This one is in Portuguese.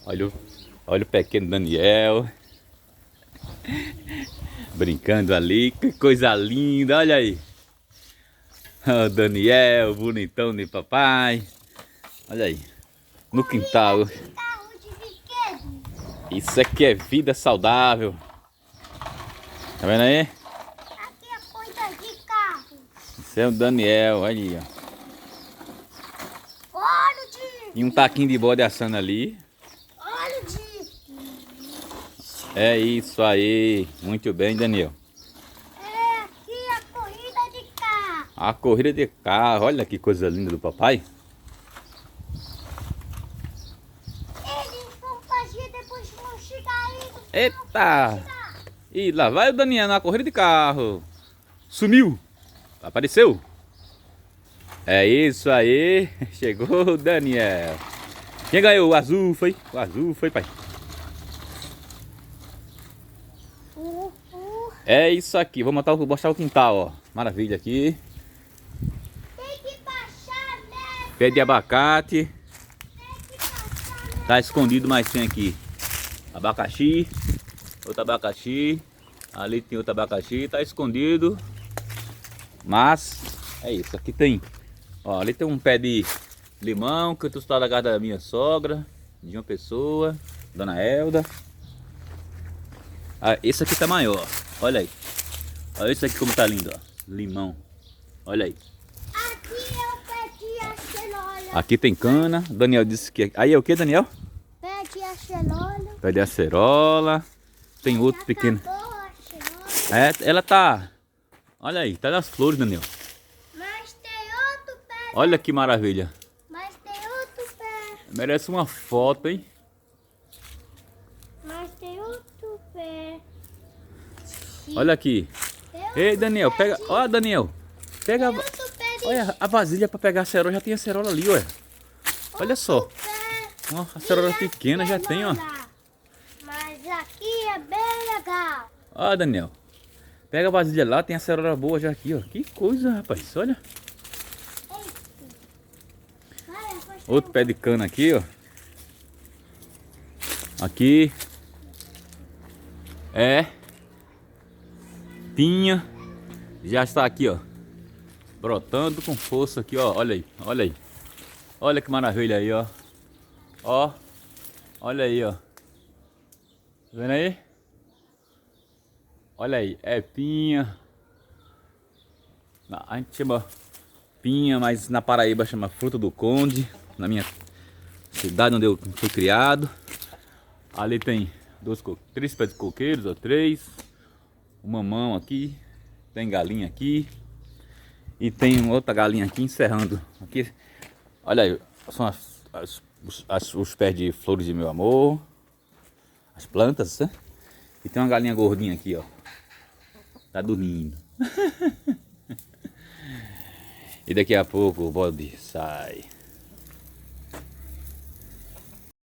Olha o pequeno Daniel. Brincando ali. Que coisa linda, olha aí. O Daniel, bonitão de papai. Olha aí. No quintal. Carro de brinquedo. Isso aqui é vida saudável. Tá vendo aí? Aqui é coisa de carro. Isso é o Daniel, olha aí, ó. Olha o Dick. E um taquinho de bode assando ali. Olha o Dick. É isso aí. Muito bem, Daniel. É aqui a corrida de carro. A corrida de carro. Olha que coisa linda do papai. Eles vão fazer depois vão chegar aí. Eita! E lá vai o Daniel na corrida de carro. Sumiu. Apareceu. É isso aí. Chegou o Daniel. Quem ganhou? O azul foi? O azul foi, pai. É isso aqui. Vou mostrar o quintal, ó. Maravilha aqui. Tem que baixar, né? Pé de abacate. Tem que baixar, né? Tá escondido, mas tem aqui. Abacaxi. Outro abacaxi. Ali tem outro abacaxi. Tá escondido. Mas é isso. Aqui tem. Ó, ali tem um pé de limão que eu trouxe lá da casa da minha sogra. De uma pessoa. Dona Elda. Ah, esse aqui tá maior. Olha aí. Olha esse aqui como tá lindo, ó. Limão. Olha aí. Aqui é o pé de acerola. Aqui tem cana. O Daniel disse que... Aí é o que, Daniel? Pé de acerola. Pé de acerola. Tem outro pequeno. Acabou a acerola. É, ela tá... Olha aí, tá nas flores, Daniel. Mas tem outro pé. Olha que maravilha. Mas tem outro pé. Merece uma foto, hein? Mas tem outro pé. Olha aqui. Tem outro Ei, Daniel, pé pega... de- Ó, Daniel. Pega... Tem outro pé de Olha a vasilha pra pegar a acerola. Já tem a acerola ali, ué. Olha só. pé. Ó, a acerola de pequena já tem, ó. acerola. Mas aqui é bem legal. Ó, Daniel. Pega a vasilha lá, tem a acerola boa já aqui, ó. Que coisa, rapaz. Olha. Vai, afasta. Outro pé de cana aqui, ó. Aqui. É. Pinha. Já está aqui, ó. Brotando com força aqui, ó. Olha aí, olha aí. Olha que maravilha aí, ó. Ó. Olha aí, ó. Tá vendo aí? Olha aí, é pinha. A gente chama pinha, mas na Paraíba chama fruta do conde. Na minha cidade onde eu fui criado. Ali tem três pés de coqueiros, ó, três. Um mamão aqui. Tem galinha aqui. E tem outra galinha aqui encerrando. Aqui, olha aí, são os pés de flores de meu amor. As plantas, né? E tem uma galinha gordinha aqui, ó. Tá dormindo. E daqui a pouco o bode sai.